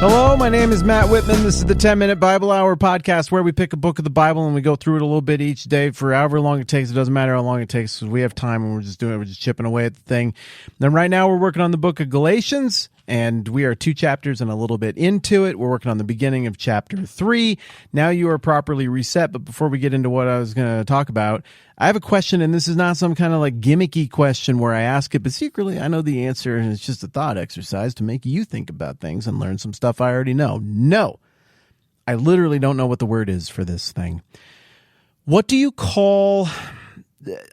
Hello, my name is Matt Whitman. This is the 10-Minute Bible Hour podcast where we pick a book of the Bible and we go through it a little bit each day for however long it takes. It doesn't matter how long it takes because we have time and we're just doing it. We're just chipping away at the thing. Then right now we're working on the book of Galatians, and we are 2 chapters and a little bit into it. We're working on the beginning of chapter 3. Now you are properly reset, but before we get into what I was going to talk about, I have a question, and this is not some kind of like gimmicky question where I ask it, but secretly I know the answer, and it's just a thought exercise to make you think about things and learn some stuff I already know. No, I literally don't know what the word is for this thing. What do you call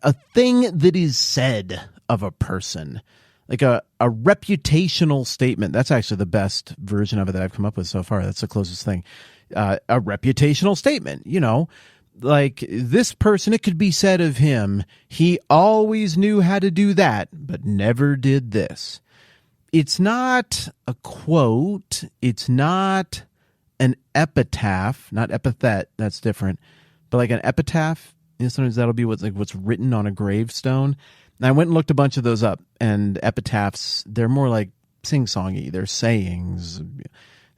a thing that is said of a person? Like a reputational statement. That's actually the best version of it that I've come up with so far. That's the closest thing. A reputational statement, you know. Like this person, it could be said of him, he always knew how to do that, but never did this. It's not a quote. It's not an epitaph, not epithet. That's different. But like an epitaph, you know, sometimes that'll be what's written on a gravestone. And I went and looked a bunch of those up, and epitaphs, they're more like sing-songy. They're sayings.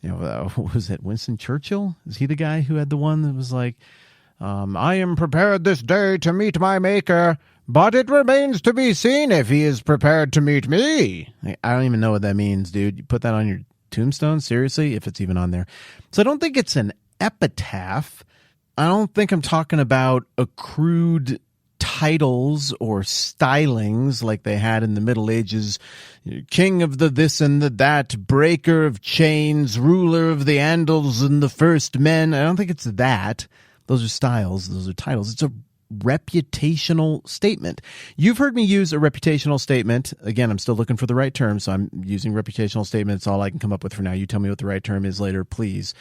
You know, what was it, Winston Churchill? Is he the guy who had the one that was like, I am prepared this day to meet my maker, but it remains to be seen if he is prepared to meet me. I don't even know what that means, dude. You put that on your tombstone? Seriously? If it's even on there. So I don't think it's an epitaph. I don't think I'm talking about accrued titles or stylings like they had in the Middle Ages. King of the this and the that, breaker of chains, ruler of the Andals and the first men. I don't think it's that. Those are styles. Those are titles. It's a reputational statement. You've heard me use a reputational statement. Again, I'm still looking for the right term, so I'm using reputational statement. It's all I can come up with for now. You tell me what the right term is later, please.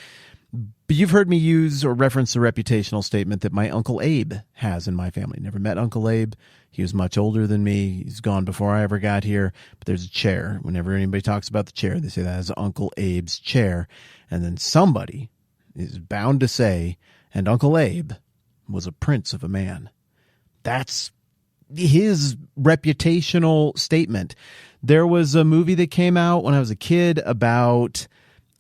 But you've heard me use or reference the reputational statement that my Uncle Abe has in my family. Never met Uncle Abe. He was much older than me. He's gone before I ever got here. But there's a chair. Whenever anybody talks about the chair, they say that is Uncle Abe's chair. And then somebody is bound to say, and Uncle Abe was a prince of a man. That's his reputational statement. There was a movie that came out when I was a kid about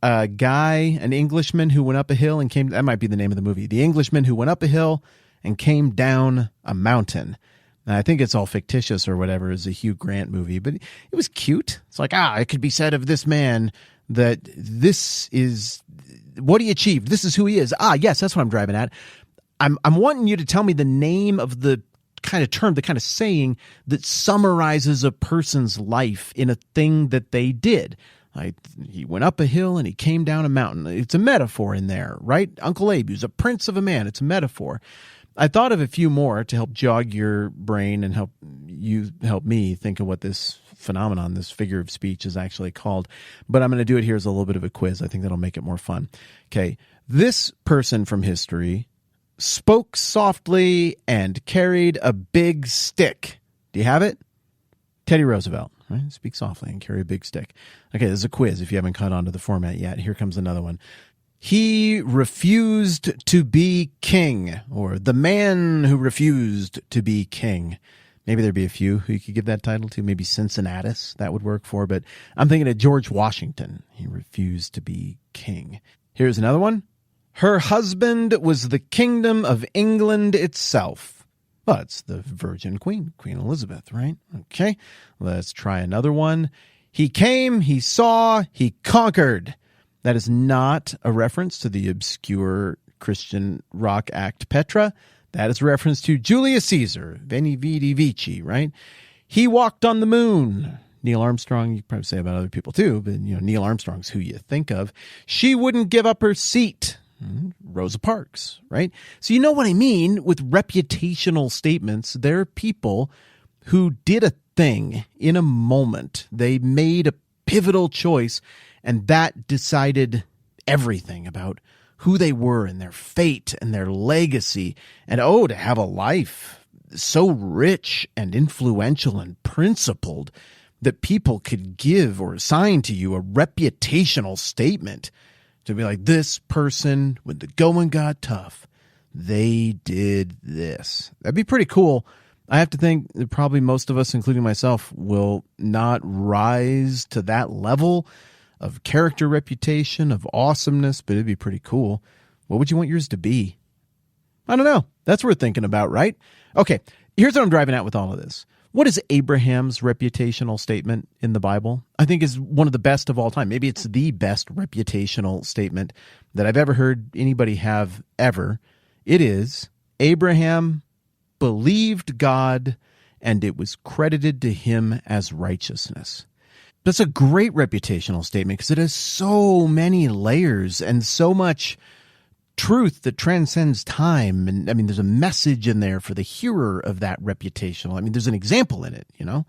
a guy, an Englishman who went up a hill and came, that might be the name of the movie, The Englishman Who Went Up a Hill and Came Down a Mountain. And I think it's all fictitious or whatever. It's a Hugh Grant movie, but it was cute. It's like, it could be said of this man that this is what he achieved. This is who he is. Yes, that's what I'm driving at. I'm wanting you to tell me the name of the kind of term, the kind of saying that summarizes a person's life in a thing that they did. Like he went up a hill and he came down a mountain. It's a metaphor in there, right? Uncle Abe, he was a prince of a man. It's a metaphor. I thought of a few more to help jog your brain and help me think of what this phenomenon, this figure of speech is actually called. But I'm going to do it here as a little bit of a quiz. I think that'll make it more fun. Okay. This person from history spoke softly and carried a big stick. Do you have it? Teddy Roosevelt, right? Speak softly and carry a big stick. Okay, this is a quiz if you haven't caught on to the format yet. Here comes another one. He refused to be king, or the man who refused to be king. Maybe there'd be a few who you could give that title to. Maybe Cincinnatus, that would work for. But I'm thinking of George Washington. He refused to be king. Here's another one. Her husband was the kingdom of England itself. Well, it's the Virgin Queen, Queen Elizabeth, right? Okay, let's try another one. He came, he saw, he conquered. That is not a reference to the obscure Christian rock act Petra. That is a reference to Julius Caesar, Veni Vidi Vici, right? He walked on the moon. Neil Armstrong, you probably say about other people too, but Neil Armstrong's who you think of. She wouldn't give up her seat. Rosa Parks, right? So you know what I mean with reputational statements. There are people who did a thing in a moment. They made a pivotal choice, and that decided everything about who they were and their fate and their legacy. And to have a life so rich and influential and principled that people could give or assign to you a reputational statement to be like, this person, when the going got tough, they did this. That'd be pretty cool. I have to think that probably most of us, including myself, will not rise to that level of character reputation, of awesomeness, but it'd be pretty cool. What would you want yours to be? I don't know. That's worth thinking about, right? Okay, here's what I'm driving at with all of this. What is Abraham's reputational statement in the Bible? I think is one of the best of all time. Maybe it's the best reputational statement that I've ever heard anybody have ever. It is, Abraham believed God, and it was credited to him as righteousness. That's a great reputational statement because it has so many layers and so much truth that transcends time. And I mean, there's a message in there for the hearer of that reputational. I mean, there's an example in it, you know.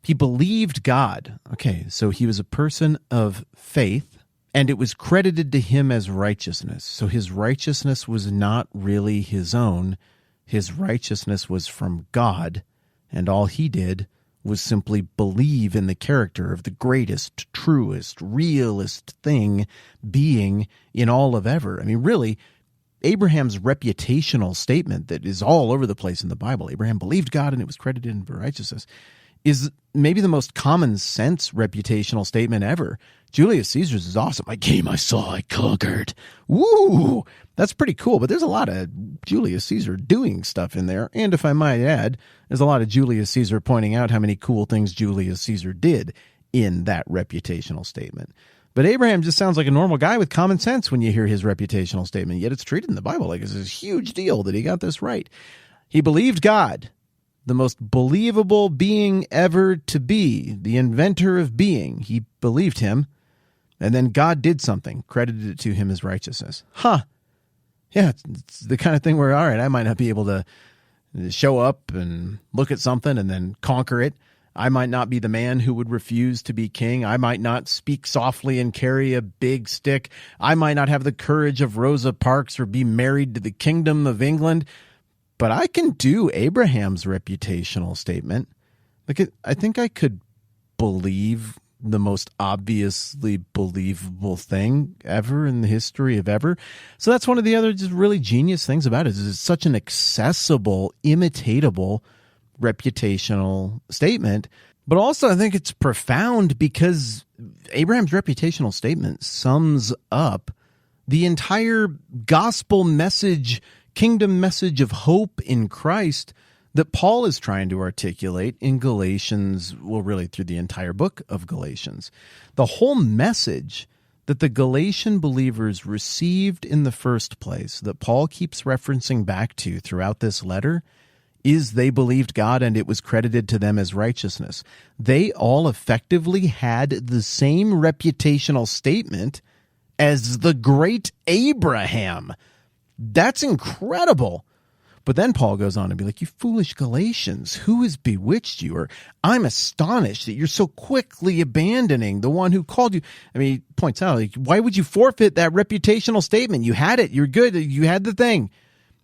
He believed God. Okay, so he was a person of faith, and it was credited to him as righteousness. So his righteousness was not really his own. His righteousness was from God, and all he did was simply believe in the character of the greatest, truest, realest thing being in all of ever. I mean, really, Abraham's reputational statement that is all over the place in the Bible, Abraham believed God and it was credited him for righteousness, is maybe the most common sense reputational statement ever. Julius Caesar's is awesome. I came, I saw, I conquered. Woo! That's pretty cool, but there's a lot of Julius Caesar doing stuff in there. And if I might add, there's a lot of Julius Caesar pointing out how many cool things Julius Caesar did in that reputational statement. But Abraham just sounds like a normal guy with common sense when you hear his reputational statement, yet it's treated in the Bible like it's a huge deal that he got this right. He believed God, the most believable being ever to be, the inventor of being. He believed him, and then God did something, credited it to him as righteousness. Yeah, it's the kind of thing where, all right, I might not be able to show up and look at something and then conquer it. I might not be the man who would refuse to be king. I might not speak softly and carry a big stick. I might not have the courage of Rosa Parks or be married to the Kingdom of England. But I can do Abraham's reputational statement. Like, I think I could believe the most obviously believable thing ever in the history of ever. So that's one of the other just really genius things about it, is it's such an accessible, imitatable reputational statement. But also I think it's profound because Abraham's reputational statement sums up the entire gospel message, kingdom message of hope in Christ that Paul is trying to articulate in Galatians, well, really through the entire book of Galatians. The whole message that the Galatian believers received in the first place, that Paul keeps referencing back to throughout this letter, is they believed God and it was credited to them as righteousness. They all effectively had the same reputational statement as the great Abraham. That's incredible. But then Paul goes on to be like, you foolish Galatians, who has bewitched you? Or I'm astonished that you're so quickly abandoning the one who called you. I mean, he points out, like, why would you forfeit that reputational statement? You had it. You're good. You had the thing.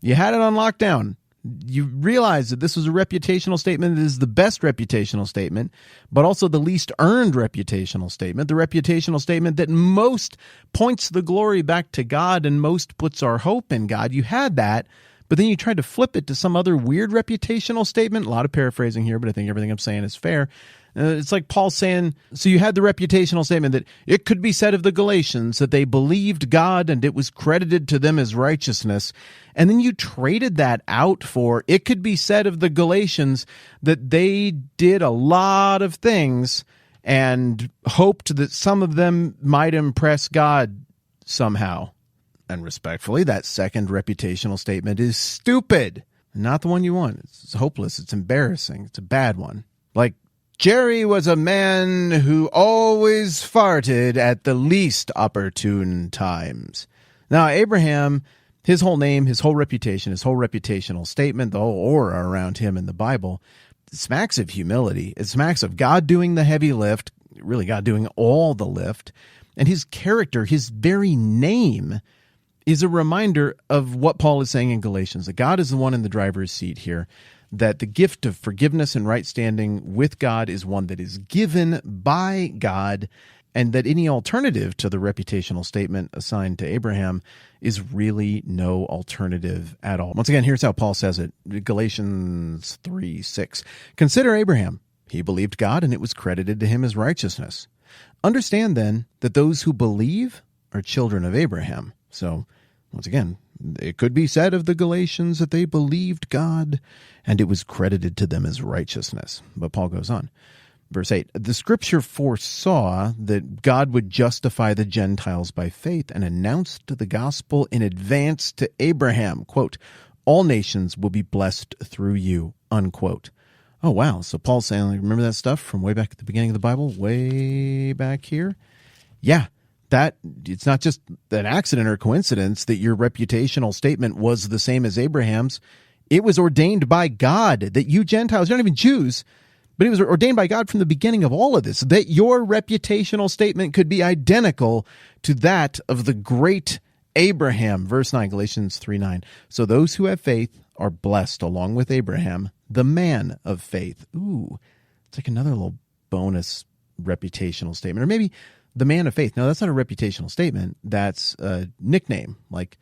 You had it on lockdown. You realize that this was a reputational statement that is the best reputational statement, but also the least earned reputational statement, the reputational statement that most points the glory back to God and most puts our hope in God. You had that. But then you tried to flip it to some other weird reputational statement. A lot of paraphrasing here, but I think everything I'm saying is fair. It's like Paul saying, so you had the reputational statement that it could be said of the Galatians that they believed God and it was credited to them as righteousness. And then you traded that out for it could be said of the Galatians that they did a lot of things and hoped that some of them might impress God somehow. And respectfully, that second reputational statement is stupid. Not the one you want. It's hopeless. It's embarrassing. It's a bad one. Like, Jerry was a man who always farted at the least opportune times. Now, Abraham, his whole name, his whole reputation, his whole reputational statement, the whole aura around him in the Bible, smacks of humility. It smacks of God doing the heavy lift, really God doing all the lift. And his character, his very name, is a reminder of what Paul is saying in Galatians, that God is the one in the driver's seat here, that the gift of forgiveness and right standing with God is one that is given by God, and that any alternative to the reputational statement assigned to Abraham is really no alternative at all. Once again, here's how Paul says it, Galatians 3:6. Consider Abraham. He believed God, and it was credited to him as righteousness. Understand then that those who believe are children of Abraham. So, once again, it could be said of the Galatians that they believed God, and it was credited to them as righteousness. But Paul goes on. Verse 8, the Scripture foresaw that God would justify the Gentiles by faith and announced the gospel in advance to Abraham. Quote, all nations will be blessed through you, unquote. Oh, wow. So Paul's saying, like, remember that stuff from way back at the beginning of the Bible, way back here? Yeah, that it's not just an accident or coincidence that your reputational statement was the same as Abraham's. It was ordained by God that you Gentiles, you're not even Jews, but it was ordained by God from the beginning of all of this, that your reputational statement could be identical to that of the great Abraham. Verse 9, Galatians 3:9. So those who have faith are blessed along with Abraham, the man of faith. Ooh, it's like another little bonus reputational statement. Or maybe the man of faith. No, that's not a reputational statement. That's a nickname, like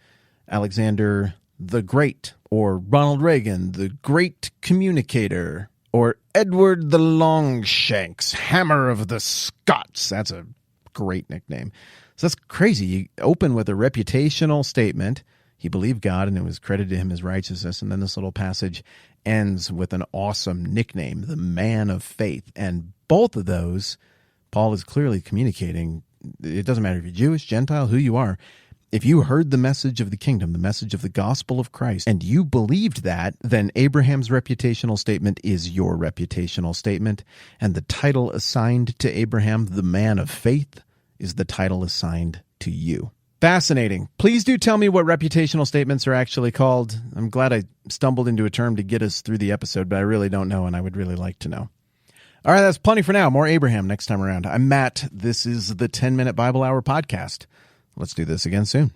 Alexander the Great, or Ronald Reagan, the great communicator, or Edward the Longshanks, Hammer of the Scots. That's a great nickname. So that's crazy. You open with a reputational statement. He believed God and it was credited to him as righteousness. And then this little passage ends with an awesome nickname, the man of faith. And both of those, Paul is clearly communicating. It doesn't matter if you're Jewish, Gentile, who you are. If you heard the message of the kingdom, the message of the gospel of Christ, and you believed that, then Abraham's reputational statement is your reputational statement. And the title assigned to Abraham, the man of faith, is the title assigned to you. Fascinating. Please do tell me what reputational statements are actually called. I'm glad I stumbled into a term to get us through the episode, but I really don't know, and I would really like to know. All right, that's plenty for now. More Abraham next time around. I'm Matt. This is the 10-Minute Bible Hour podcast. Let's do this again soon.